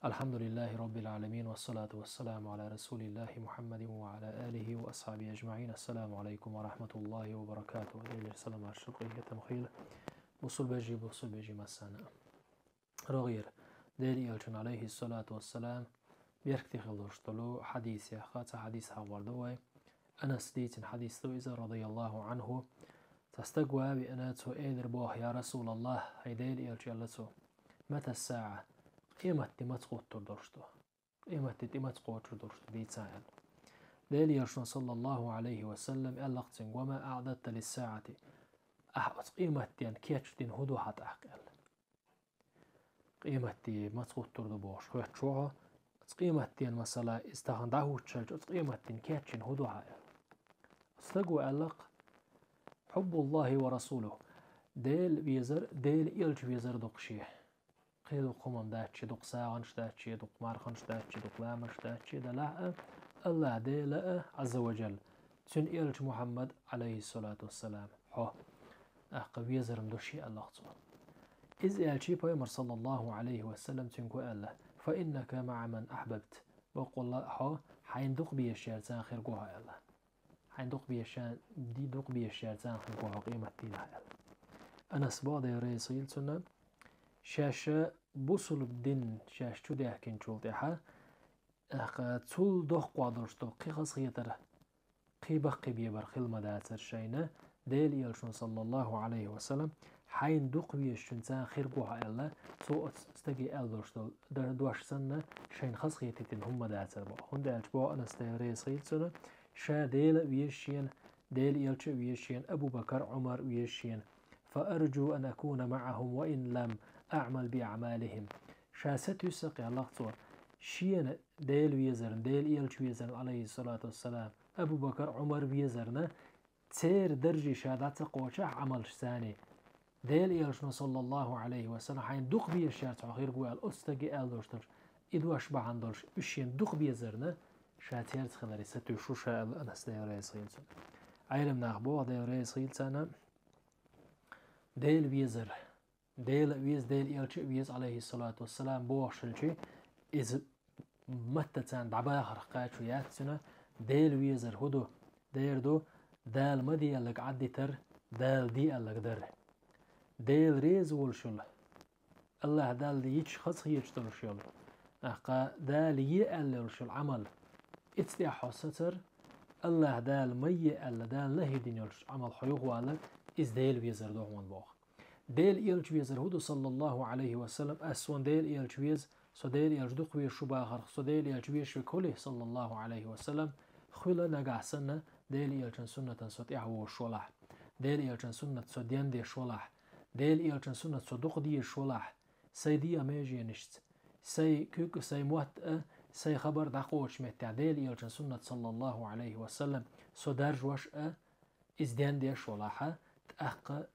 الحمد لله رب العالمين والصلاة والسلام على رسول الله محمد وعلى آله وأصحابه أجمعين. السلام عليكم ورحمة الله وبركاته. ديل السلام على الشرقية تمخيل بصل بيجي مسانا رغير ديل يلجن عليه الصلاة والسلام بيركتي خلوشتلو حديث يا خاطة حديث حواردوي أنا سديت حديث تويزة رضي الله عنه تستقوى بأناتو إيدر بوح يا رسول الله هيديل يلجلتو متى الساعة قيمة تمتقوت تردرشتو قيمة تمتقوت تردرشتو دي تساعد ديل يرشن صلى الله عليه وسلم ألقتن وما أعددت للساعة أحبت قيمة تين كيتشتين هدو حتى أحقل قيمة تمتقوت تردبوش خوشوها قيمة تين مثلا استخدعه تشلج قيمة تين كيتشين هدو حقل استقوى ألق حب الله ورسوله ديل إلج بيزر دقشيه قيل قمم داتشي دق ساغنش داتشي دق مارخنش داتشي دق لامش داتشي دلع الله ديل عز وجل تن إلج محمد عليه الصلاة والسلام حو أقوي زرم دوشي الله تصور إذ إلشي بيمر صلى الله عليه وسلم تنكو الله فإنك مع من أحببت وقل الله حو حين دق بيشير تاخر قوها الله حين دق بيشير دي دق بيشير تاخر قوها قيمة دينها الله أنا سبادة رئيسيل سنة شاشة بوصل الدين شاش شو ده كن شولتها تول دخ قادرشتو قيقص غيتره قيبق قبيبر خلما داتر شينا ديل يلشون صلى الله عليه وسلم حين دق بيشون تان خير قوها إلا تو استجي ألدرشتو دوش سنة شين خص غيتتين هم داتر با هون دالش با أنا استيري صيل سنة شا ديل ويشين ديل يلش ويشين أبو بكر عمر ويشين فأرجو أن أكون معهم وإن لم أعمل بأعمالهم شاست يسقي الله تصور شين ديل ويزرن ديل إيلش ويزرن عليه الصلاة والسلام أبو بكر عمر ويزرن تير درجي شادات قوشة عمل ثاني ديل إيلش صلى الله عليه وسلم حين دق بيشارت غير قوال أستجي ألدوشتر إدو أشبع عندوش بشين دق بيزرن شاتيرت خلالي ستو شو شاء الأنس ديل ريسيل عيلم ناخبوه ديل ريسيل سنة ديل ويزر ديل إلش ويز عليه الصلاة والسلام بوشلشي إذ متتان دعبا خرقات ويات سنة ديل ويزر هدو دير دو دال مدي ألق عدي تر دال دي ألق در ديل ريز والشل الله دال دي يتش خص يجتر شل أحقا دال يألل شل عمل اتدي حسطر الله دال مي ألا دال نهيدين يلش عمل حيوه والك إز ديل ويزر دوغمان بوخ ديل إلج ويزر هدو صلى الله عليه وسلم أسوان ديل إلج ويز سو ديل إلج دق ويش شباخر سو ديل إلج ويش وكله صلى الله عليه وسلم خلا نقع سنة ديل إلج سنة سطيح وشولح ديل إلج سنة سو ديان دي شولح ديل إلج سنة سو دق دي شولح سي دي أميجي نشت سي كوك سي موت سي خبر دقوش متع ديل إلج سنة صلى الله عليه وسلم سو درج وش إز ديان دي شولح تأقى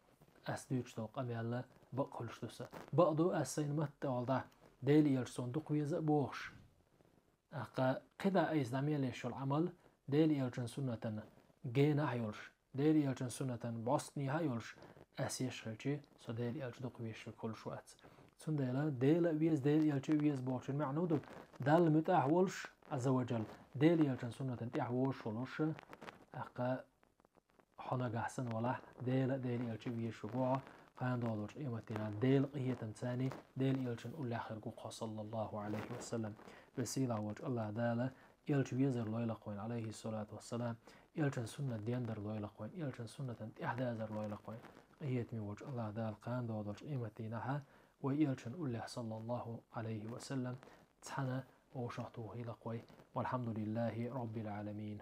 أسديوش توق أميالا بقولش دوسا بقدو أسين مت والده ديل يلسون دق ويزا بوش أقا قدا أيز دميليش العمل ديل يلجن سنة جينا هيولش ديل يلجن سنة بوسني هيولش أسيش خلشي سو ديل يلج دق ويش كل شوات سن ديل ديل يلج ويز بوش المعنودو دال متاح ولش عز وجل ديل يلجن سنة تاح وش ولش أقا حنا جحسن ولا ديل يلش ويش وقوع قان دولش إيمتنا ديل قية تمثاني ديل يلشن أول آخر قوقا صلى الله عليه وسلم بسيلة وجه الله دالة يلش ويزر لويلة قوين عليه الصلاة والسلام يلشن سنة ديندر لويلة قوين يلشن سنة إحدازر لويلة قوين قية من وجه الله دال قان دولش إيمتنا ويلشن أول صلى الله عليه وسلم تحنا وشحته هيلا قوي والحمد لله رب العالمين.